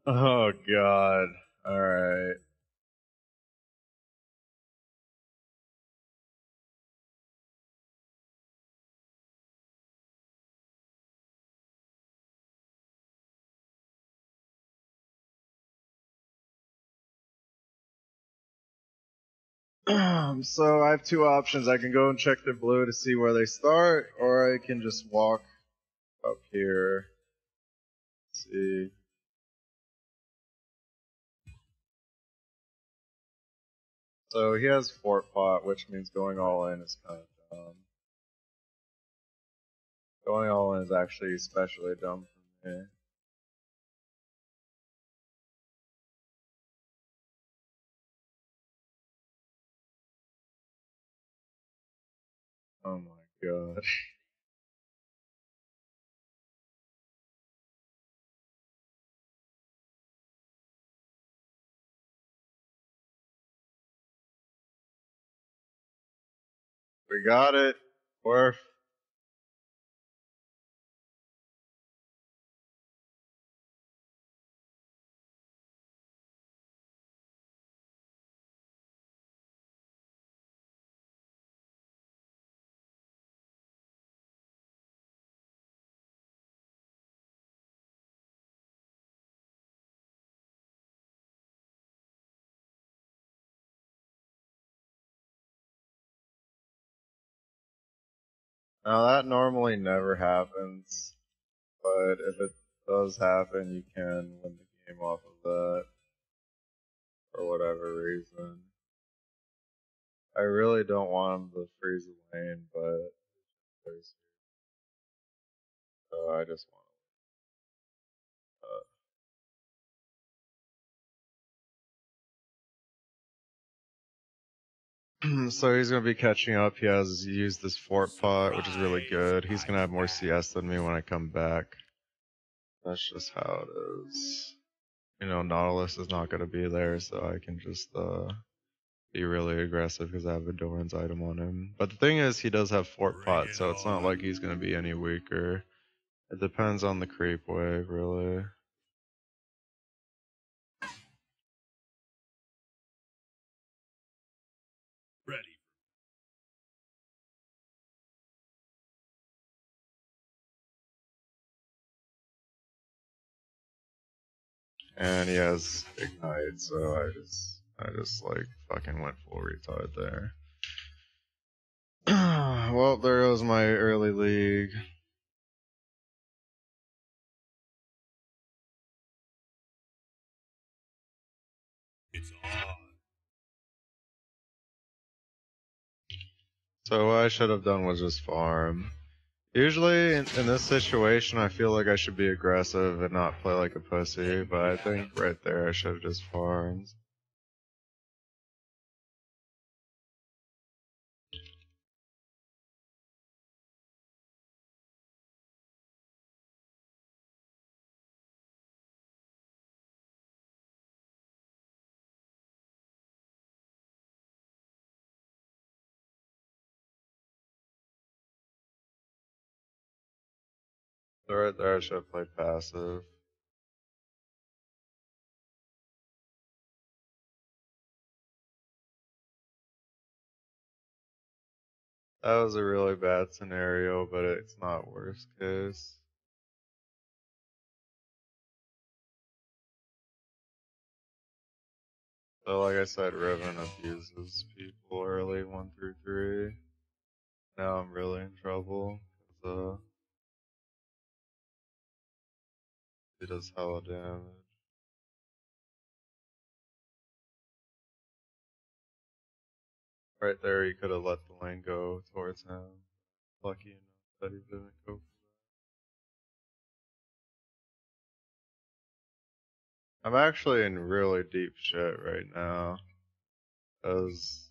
Oh god. Alright. So I have two options. I can go and check their blue to see where they start, or I can just walk up here. Let's see. So he has Fort Pot, which means going all in is kind of dumb. Going all in is actually especially dumb for me. Oh my god. We got it. Worf. Now that normally never happens, but if it does happen, you can win the game off of that for whatever reason. I really don't want him to freeze the lane, but so I just want to. So he's gonna be catching up. He has used this fort pot, which is really good. He's gonna have more CS than me when I come back. That's just how it is. You know, Nautilus is not gonna be there, so I can just be really aggressive because I have a Doran's item on him. But the thing is, he does have Fort Pot, so it's not like he's going to be any weaker. It depends on the creep wave, really. Ready. And he has Ignite, so I just like fucking went full retard there. Well, there goes my early league. It's on. So what I should have done was just farm. Usually, in this situation, I feel like I should be aggressive and not play like a pussy, but I think right there I should have just farmed. So right there I should have played passive. That was a really bad scenario, but it's not worst case. So like I said, Riven abuses people early 1 through 3. Now I'm really in trouble, because he does hella damage. Right there he could have let the lane go towards him. Lucky enough that he didn't go. I'm actually in really deep shit right now. Because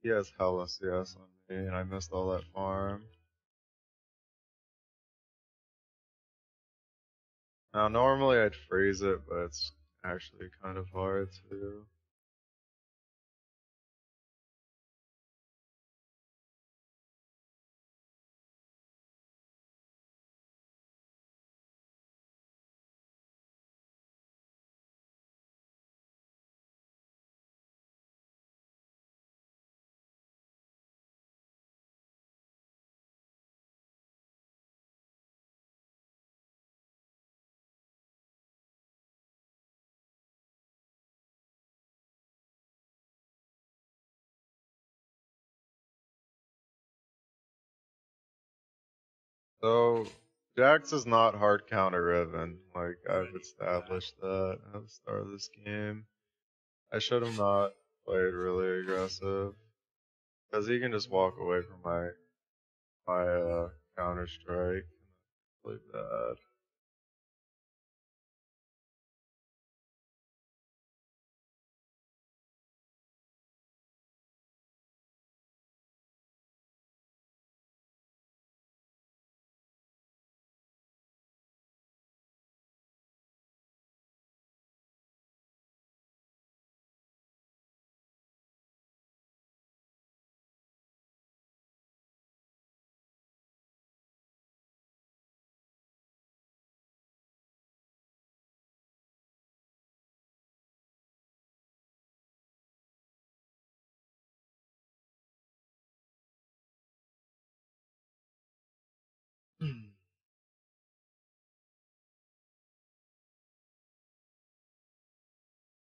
he has hella CS on me and I missed all that farm. Now normally I'd freeze it, but it's actually kind of hard to. So, Jax is not hard counter Riven. Like, I've established that at the start of this game. I should have not played really aggressive. Because he can just walk away from my counter strike. Really bad.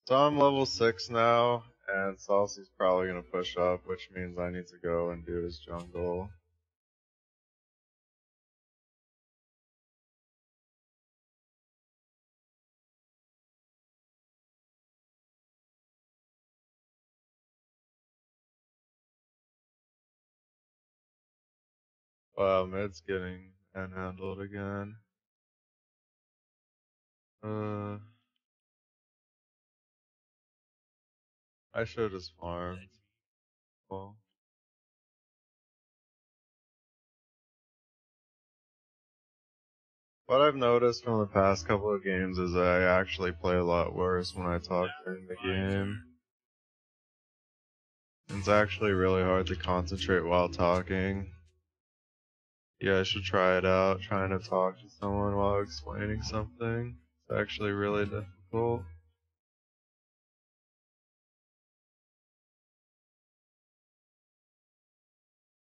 So I'm level 6 now, and Saucy's probably gonna push up, which means I need to go and do his jungle. Wow, mid's getting manhandled again. I should have just farmed. Well, what I've noticed from the past couple of games is that I actually play a lot worse when I talk during the game. It's actually really hard to concentrate while talking. Yeah, I should try it out, trying to talk to someone while explaining something. It's actually really difficult.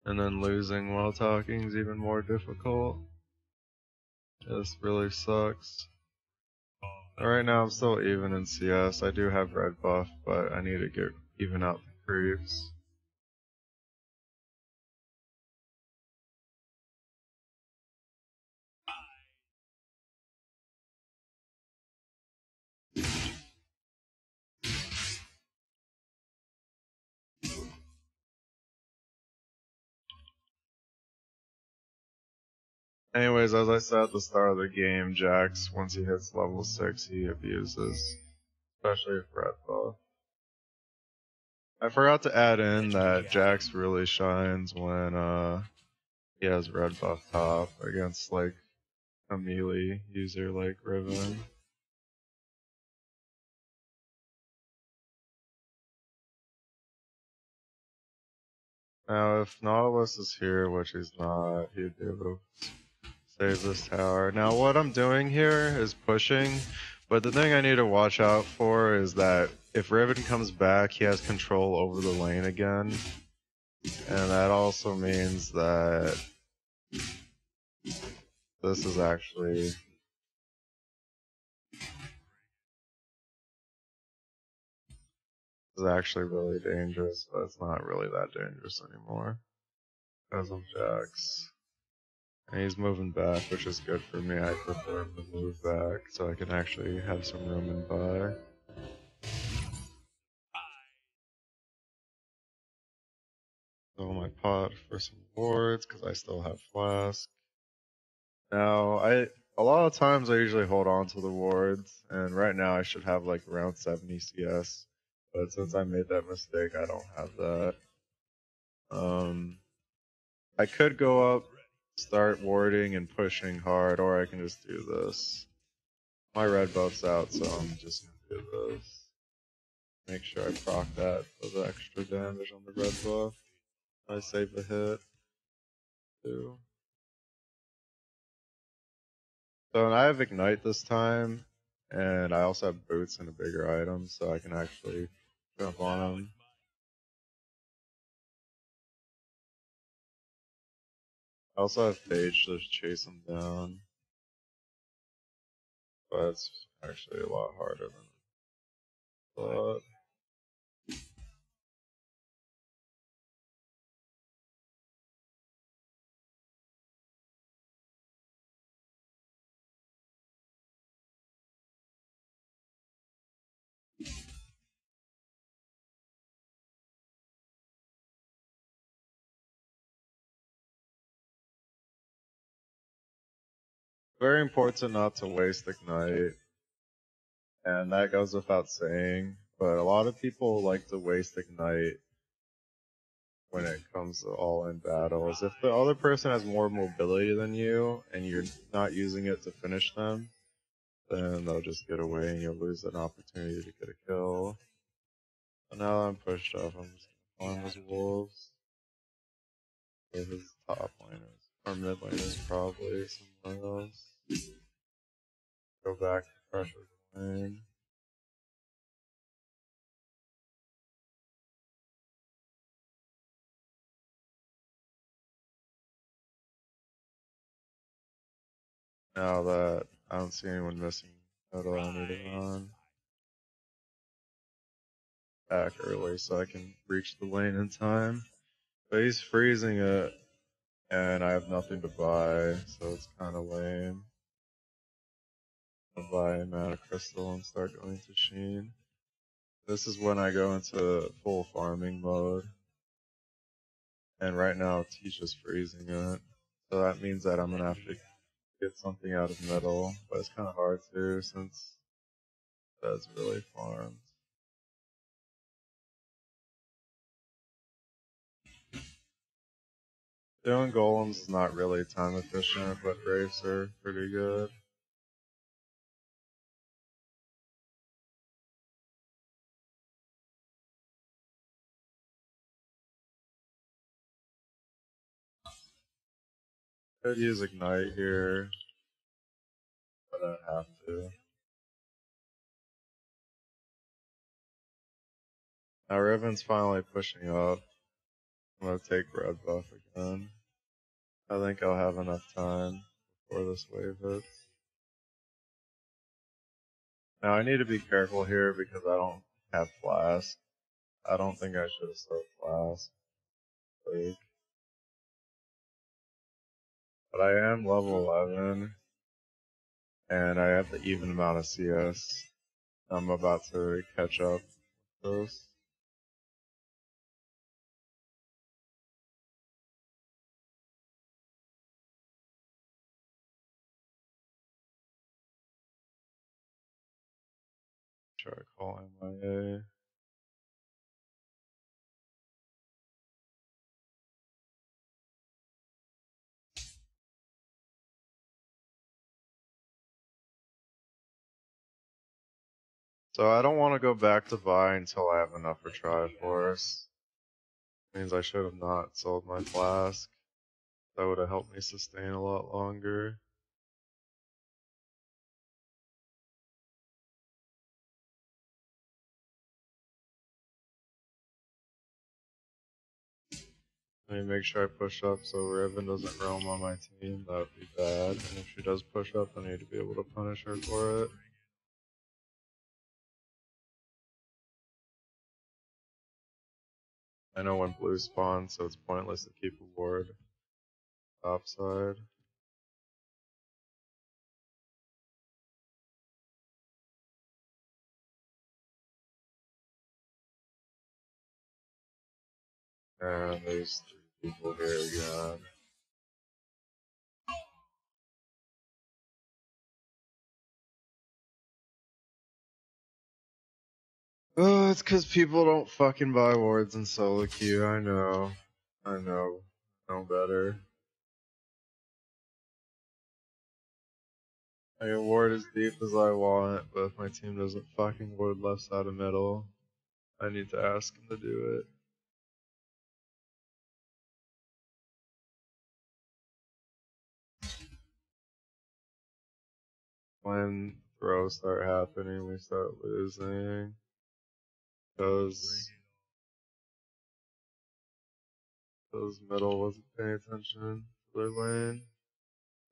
And then losing while talking is even more difficult. This really sucks. Right now I'm still even in CS. I do have red buff, but I need to get even out the creeps. Anyways, as I said at the start of the game, Jax, once he hits level 6, he abuses. Especially if red buff. I forgot to add in that Jax really shines when he has red buff top against like a melee user like Riven. Now if Nautilus is here, which he's not, he'd be able to save this tower. Now what I'm doing here is pushing, but the thing I need to watch out for is that if Riven comes back, he has control over the lane again. And that also means that this is actually really dangerous, but it's not really that dangerous anymore because of Jax. And he's moving back, which is good for me. I prefer him to move back so I can actually have some room and buy. Fill my pot for some wards because I still have flask. Now, a lot of times I usually hold on to the wards, and right now I should have like around 70 CS. But since I made that mistake, I don't have that. I could go up, start warding and pushing hard, or I can just do this. My red buff's out, so I'm just gonna do this. Make sure I proc that for the extra damage on the red buff. I save the hit. Too. So I have Ignite this time, and I also have Boots and a bigger item, so I can actually jump on him. I also have Phage to chase him down, but it's actually a lot harder than I thought. Very important not to waste Ignite, and that goes without saying, but a lot of people like to waste Ignite when it comes to all-in battles. If the other person has more mobility than you, and you're not using it to finish them, then they'll just get away and you'll lose an opportunity to get a kill. So now that I'm pushed up, I'm just gonna farm his wolves. Or his top laners. Or mid laners probably somewhere else. Go back to pressure the lane. Now that I don't see anyone missing at all, I need to run back early so I can reach the lane in time. But he's freezing it, and I have nothing to buy, so it's kind of lame. I'll buy a mana crystal and start going to Sheen. This is when I go into full farming mode. And right now, he's just freezing it. So that means that I'm gonna have to get something out of middle, but it's kind of hard to since that's really farmed. Doing golems is not really time efficient, but wraiths are pretty good. Could use ignite here, but I don't have to. Now Riven's finally pushing up. I'm gonna take red buff again. I think I'll have enough time before this wave hits. Now I need to be careful here because I don't have flask. I don't think I should have started flask. Like, but I am level 11, and I have the even amount of CS. I'm about to catch up with those. Try to call MIA. So I don't want to go back to buy until I have enough for Triforce. Means I should have not sold my flask. That would have helped me sustain a lot longer. Let me make sure I push up so Riven doesn't roam on my team. That would be bad. And if she does push up, I need to be able to punish her for it. I know when blue spawns, so it's pointless to keep a ward topside. And there's 3 people here again. Oh, it's because people don't fucking buy wards in solo queue. I know. I know. Know better. I can ward as deep as I want, but if my team doesn't fucking ward left side of middle, I need to ask him to do it. When throws start happening, we start losing. Because middle wasn't paying attention to their lane.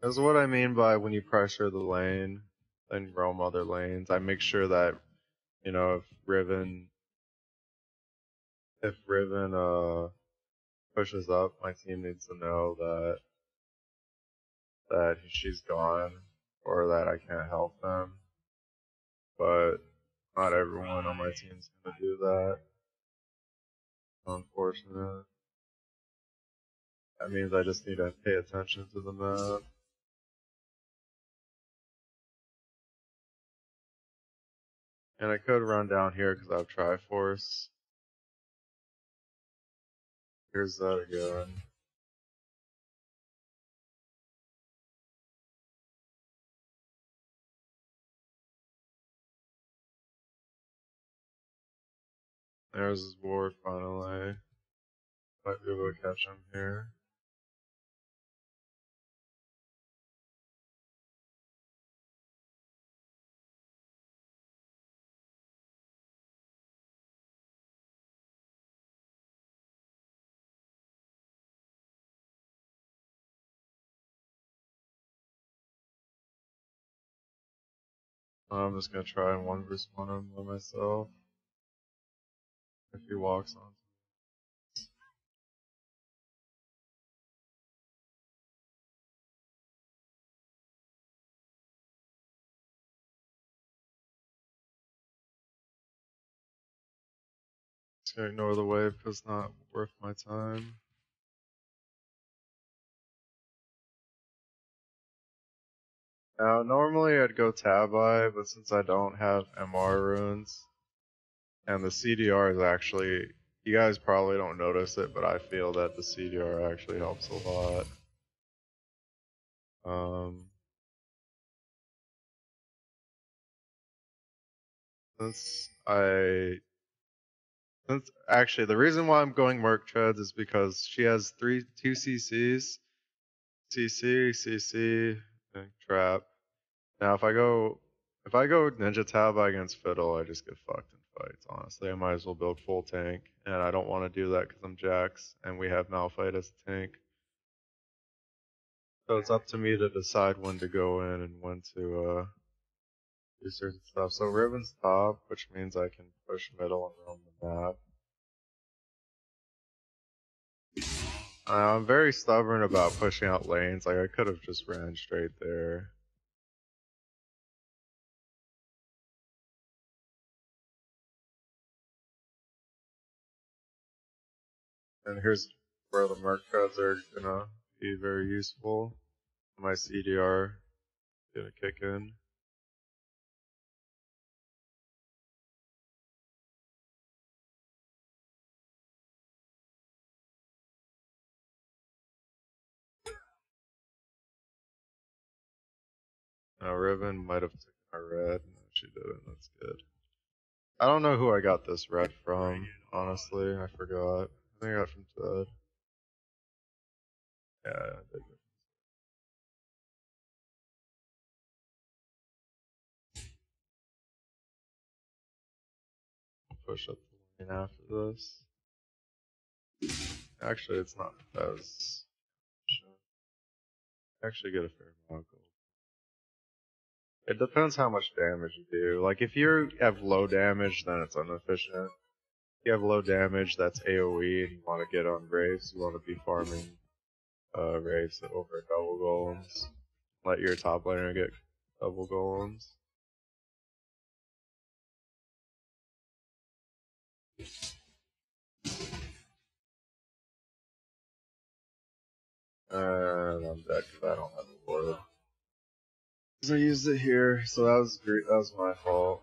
That's what I mean by when you pressure the lane and roam other lanes. I make sure that, you know, if Riven pushes up, my team needs to know that she's gone or that I can't help them. But Not everyone on my team's gonna do that. Unfortunate. That means I just need to pay attention to the map. And I could run down here because I have Triforce. Here's that again. There's his ward finally. Might be able to catch him here. I'm just gonna try and 1v1 him by myself. If he walks on. Just gonna ignore the wave because it's not worth my time. Now, normally I'd go Tabi, but since I don't have MR runes, and the CDR is actually, you guys probably don't notice it, but I feel that the CDR actually helps a lot. Since actually the reason why I'm going Mortune.RED is because she has two CCs, CC, and Trap. Now if I go Ninja Tabi against Fiddle, I just get fucked in fights. Honestly, I might as well build full tank, and I don't want to do that because I'm Jax and we have Malphite as a tank. So it's up to me to decide when to go in and when to do certain stuff. So Riven's top, which means I can push middle and roam the map. I'm very stubborn about pushing out lanes. Like I could have just ran straight there. And here's where the Merc treads are gonna be very useful. My CDR gonna kick in. Now Riven might have taken our red. No, she didn't. That's good. I don't know who I got this red from. Honestly, I forgot. I think I got it from Ted. Yeah, I did. Push up the lane after this. Actually, it's not as. Actually, get a fair amount of gold. It depends how much damage you do. Like, if you have low damage, then it's inefficient. If you have low damage, that's AoE, and you want to get on Wraiths, you want to be farming Wraiths over double golems. Let your top laner get double golems. And I'm dead because I don't have a ward. Because I used it here, so that was my fault.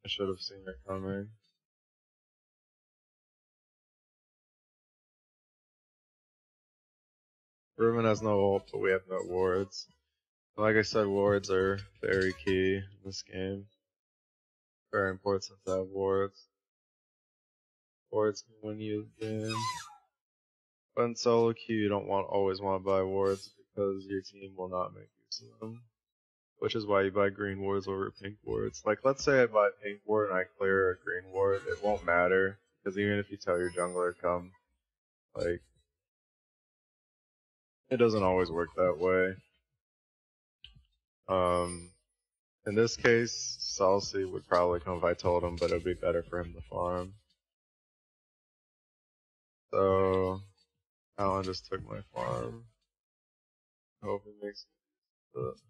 I should have seen it coming. Riven has no ult, but we have no wards. Like I said, wards are very key in this game. Very important to have wards. Wards can win you the game. But in solo queue, you don't always want to buy wards because your team will not make use of them. Which is why you buy green wards over pink wards. Like, let's say I buy pink ward and I clear a green ward, it won't matter because even if you tell your jungler to come, like, it doesn't always work that way. In this case, Salsi would probably come if I told him, but it would be better for him to farm. So, Alan just took my farm. Hope it makes it.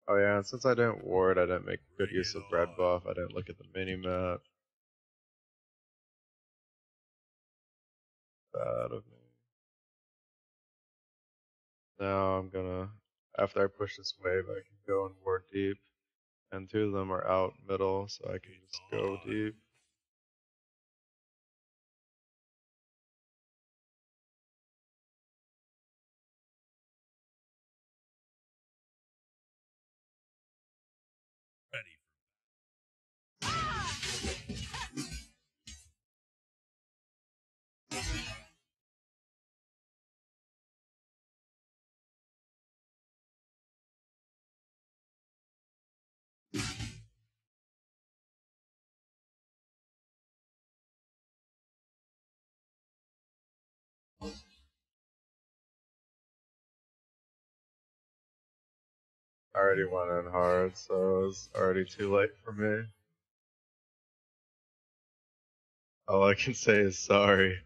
Oh yeah, and since I didn't ward, I didn't make good use of red buff. I didn't look at the mini-map. Bad of me. Now I'm gonna, after I push this wave, I can go and ward deep. And two of them are out middle, so I can just go deep. Ready. I already went in hard, so it was already too late for me. All I can say is sorry.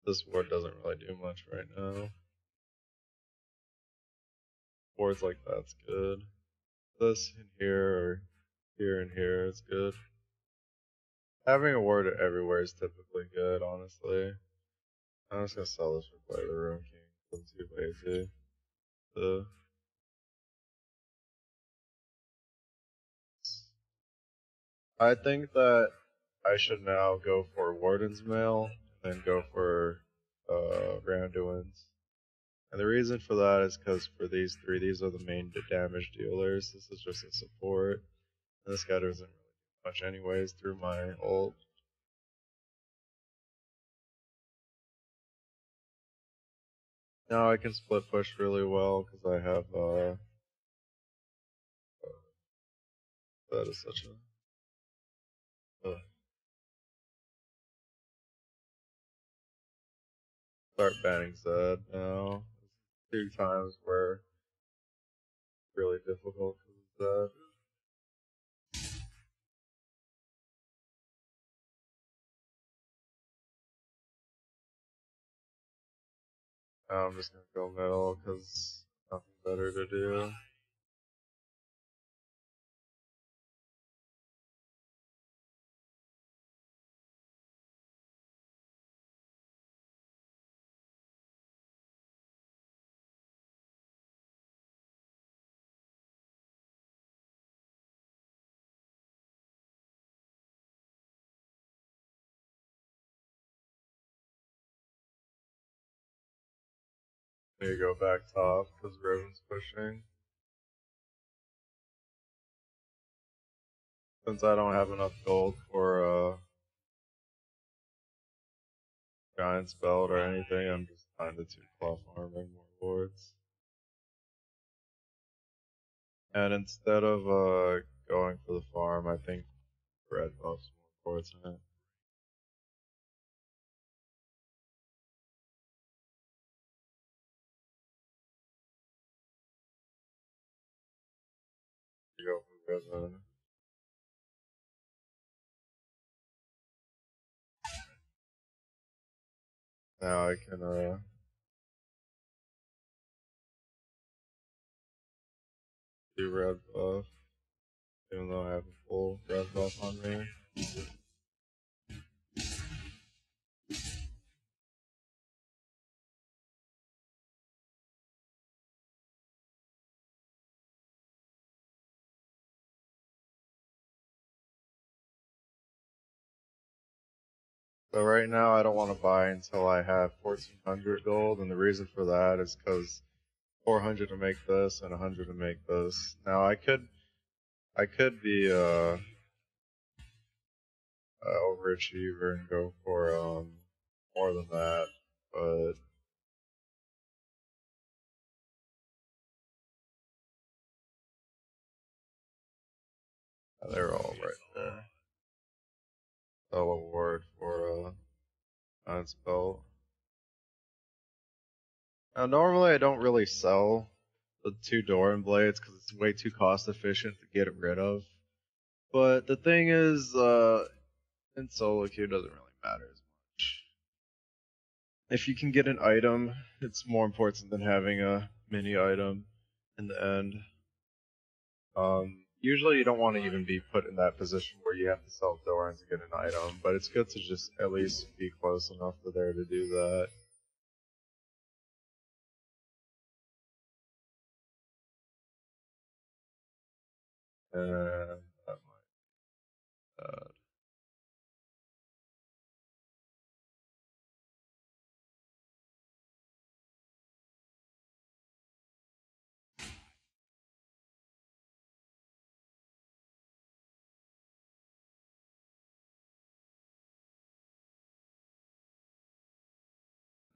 This ward doesn't really do much right now. Wards like that's good. This in here or here and here is good. Having a ward everywhere is typically good, honestly. I'm just gonna sell this for Play the Rune King. I'm too lazy. I think that I should now go for Warden's Mail, then go for Randuin's. And the reason for that is because for these three, these are the main damage dealers. This is just a support. And this guy doesn't really do much anyways through my ult. Now I can split push really well because I have that is such a start banning Zed now. 2 times where it's really difficult because of Zed. Now I'm just gonna go middle because nothing better to do. Need to go back top because Riven's pushing. Since I don't have enough gold for Giant's Belt or anything, I'm just trying to 2-claw farming more wards. And instead of going for the farm, I think red buffs more wards in it. You go for Riven. Now I can do red buff, even though I have a full red buff on me. So right now I don't want to buy until I have 1400 gold, and the reason for that is because 400 to make this and 100 to make this. Now I could be overachiever and go for more than that, but they're all right there. Sell award for Giant's Belt. Now normally I don't really sell the 2 Doran blades because it's way too cost efficient to get rid of. But the thing is, in solo queue doesn't really matter as much. if you can get an item, it's more important than having a mini item in the end. Usually you don't want to even be put in that position where you have to sell Thorns to get an item, but it's good to just at least be close enough to there to do that. And that might add.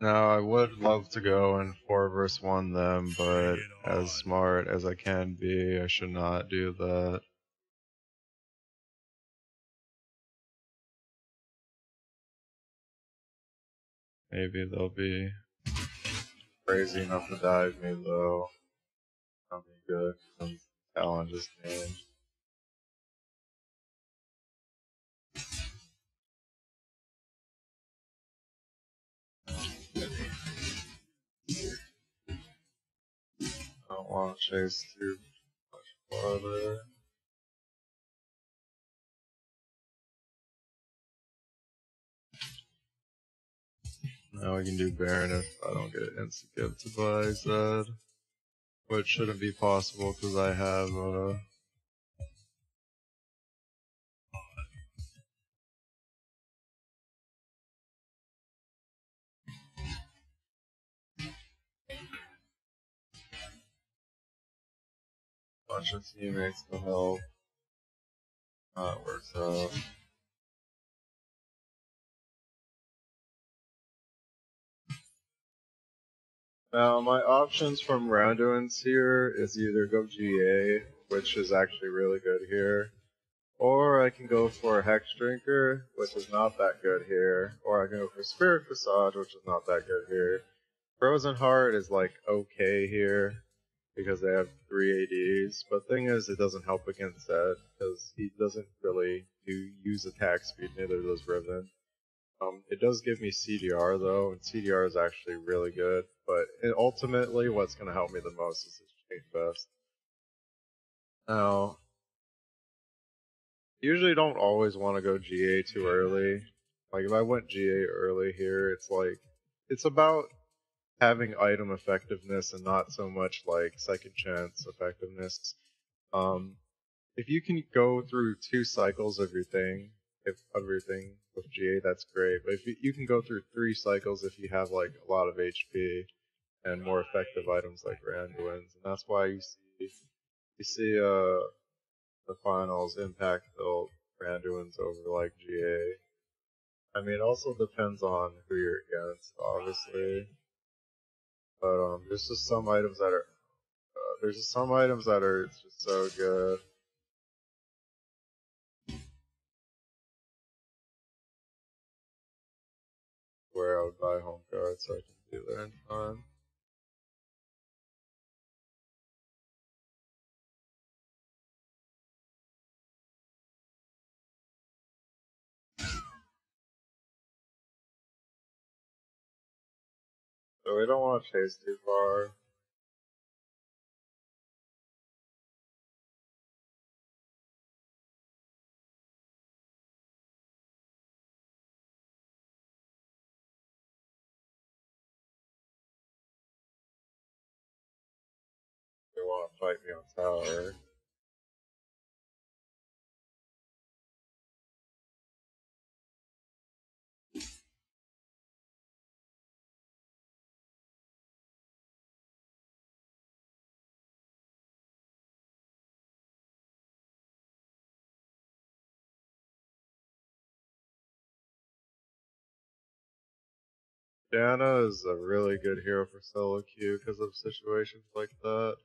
Now, I would love to go and 4 vs 1 them, but as smart as I can be, I should not do that. Maybe they'll be crazy enough to dive me though. That'll be good, because talent just changed. I don't want to chase too much farther. Now we can do Baron if I don't get instant give to buy Zed. Which shouldn't be possible because I have bunch of teammates to help. That works out. Now my options from Rounduins here is either go GA, which is actually really good here, or I can go for Hex Drinker, which is not that good here, or I can go for Spirit Facade, which is not that good here. Frozen Heart is like okay here, because they have 3 ADs, but thing is, it doesn't help against Zed, because he doesn't really use attack speed, neither does Riven. It does give me CDR though, and CDR is actually really good, but ultimately what's going to help me the most is his Chain Fest. Now, usually don't always want to go GA too early. Like if I went GA early here, it's like, it's about having item effectiveness and not so much like second chance effectiveness. If you can go through 2 cycles of your thing, if everything with GA, that's great. But if you can go through 3 cycles if you have like a lot of HP and more effective items like Randuins, and that's why you see the finals impact build Randuins over like GA. I mean, it also depends on who you're against, obviously. But there's just some items that are just so good. Where I would buy home guard so I can do that in time. So we don't want to chase too far. They want to fight me on tower. Diana is a really good hero for solo queue because of situations like that.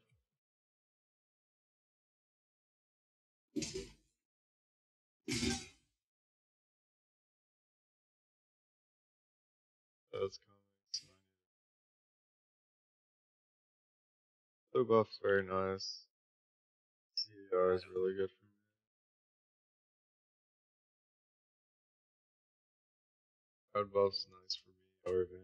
That's coming. Blue buff's very nice. CDR is really good for me. Red buff's nice for me. Riven.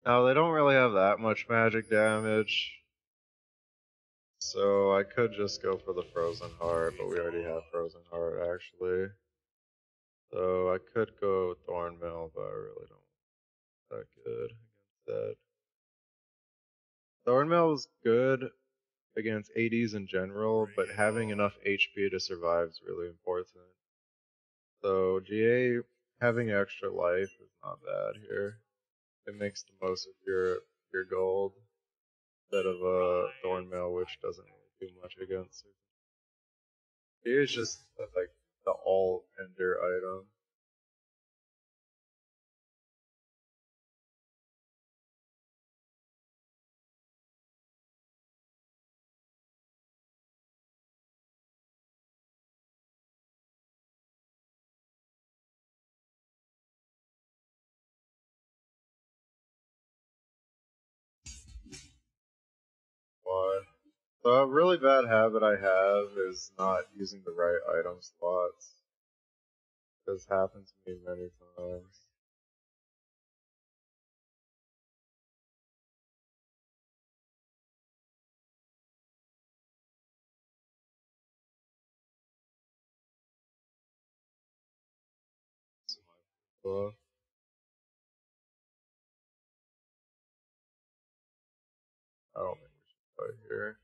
Now they don't really have that much magic damage, so I could just go for the Frozen Heart, but we already have Frozen Heart actually. So I could go Thornmail, but I really don't that good against that. Thornmail is good against ADs in general, but having enough HP to survive is really important. So GA having extra life is not bad here. It makes the most of your gold instead of a Thornmail, which doesn't really do much against it. GA is just like the all ender item. Why? So a really bad habit I have is not using the right item slots. This happened to me many times. So I don't think we should play here.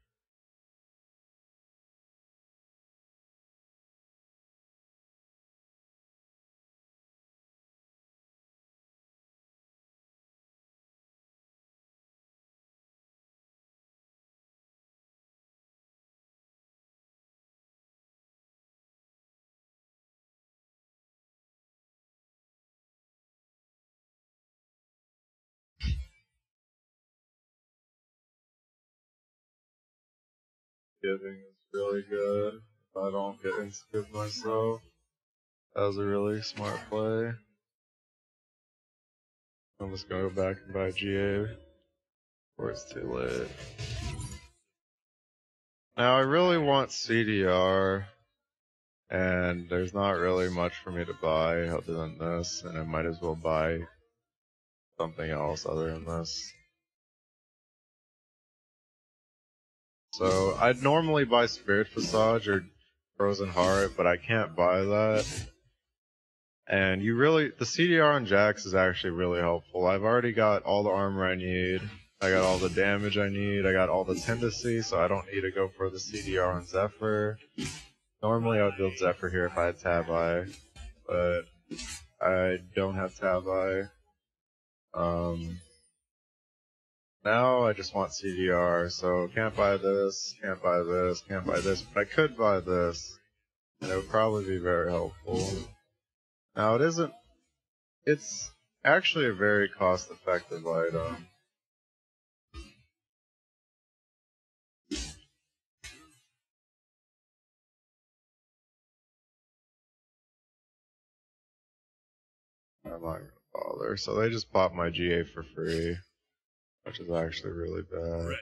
Giving is really good. If I don't get insta myself, that was a really smart play. I'm just gonna go back and buy GA before it's too late. Now I really want CDR, and there's not really much for me to buy other than this, and I might as well buy something else other than this. So I'd normally buy Spirit Visage or Frozen Heart, but I can't buy that. And the CDR on Jax is actually really helpful. I've already got all the armor I need. I got all the damage I need. I got all the tendency, so I don't need to go for the CDR on Zephyr. Normally I would build Zephyr here if I had Tab Eye, but I don't have Tab Eye. Now I just want CDR, so can't buy this, can't buy this, can't buy this, but I could buy this, and it would probably be very helpful. Now it's actually a very cost-effective item. I'm not gonna bother. So they just popped my GA for free, which is actually really bad. Red.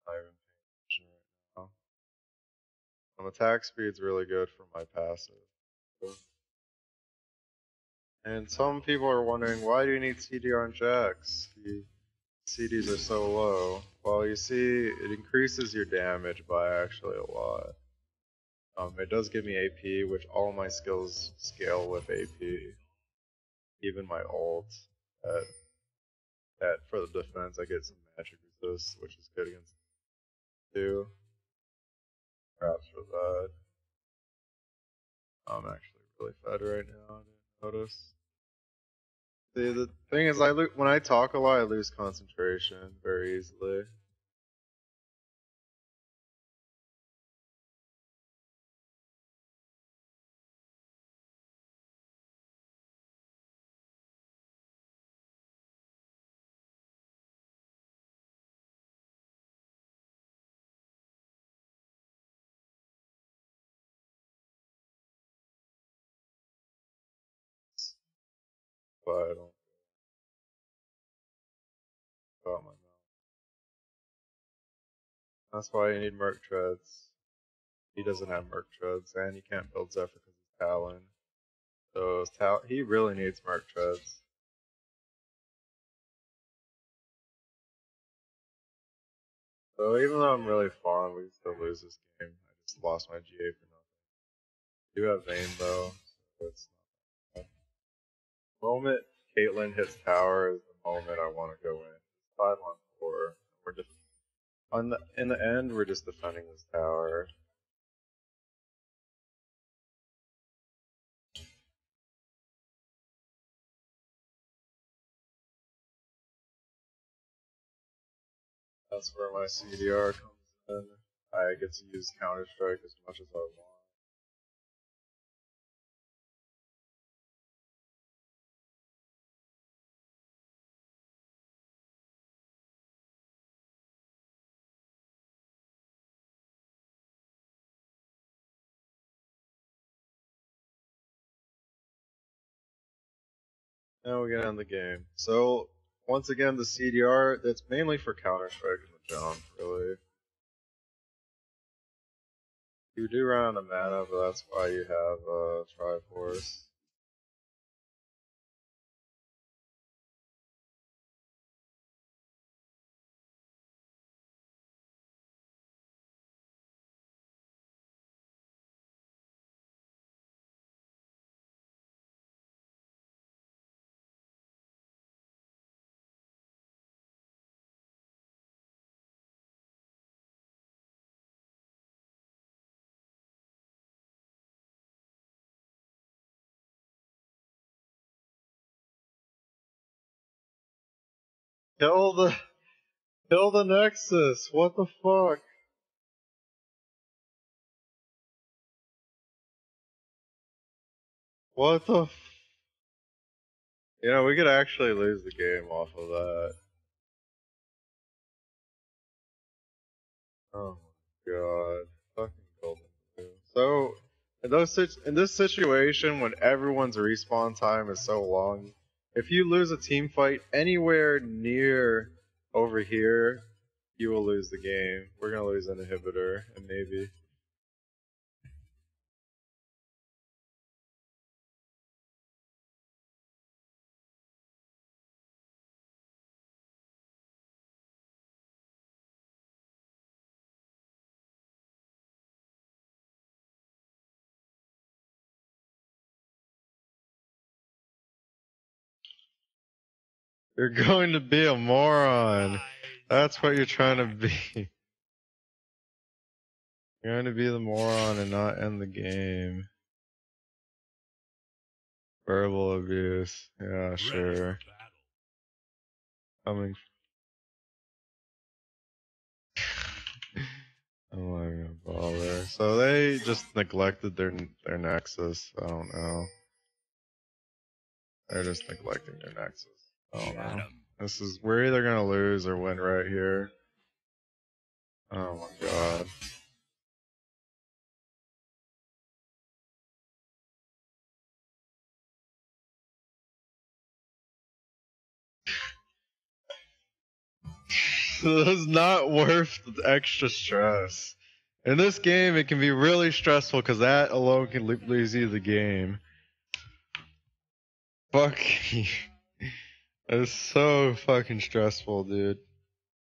Not even paying attention right now. Attack speed's really good for my passive. And some people are wondering, why do you need CDR on Jax? CDs are so low. Well, you see, it increases your damage by actually a lot. It does give me AP, which all my skills scale with AP. Even my ult, that for the defense, I get some magic resist, which is good against 2. Perhaps for that. I'm actually really fed right now. I didn't notice. See, the thing is, when I talk a lot, I lose concentration very easily. But I don't about my mouth. That's why you need Merc Treads. He doesn't have Merc Treads, and you can't build Zephyr because he's Talon. those he really needs smart treads. So even though I'm really fond, we still lose this game. I just lost my GA for nothing. I do have Vayne though, so it's not bad. The moment Caitlyn hits tower is the moment I want to go in. 5-on-4. We're just in the end we're just defending this tower. That's where my CDR comes in. I get to use Counter-Strike as much as I want. Now we get on the game. So, once again, the CDR, that's mainly for Counter-Strike and the jump, really. You do run out of mana, but that's why you have Triforce. Kill the Nexus! What the fuck? What the You know, we could actually lose the game off of that. Oh my god. Fucking golden blue. So, in this situation, when everyone's respawn time is so long, if you lose a team fight anywhere near over here, you will lose the game. We're gonna lose an inhibitor, and maybe. You're going to be a moron. That's what you're trying to be. You're going to be the moron and not end the game. Verbal abuse. Yeah, sure. Coming. I'm not even gonna bother. So they just neglected their nexus. I don't know. They're just neglecting their nexus. I don't know. We're either gonna lose or win right here. Oh my god. This is not worth the extra stress. In this game, it can be really stressful because that alone can lose you the game. Fuck. It's so fucking stressful, dude.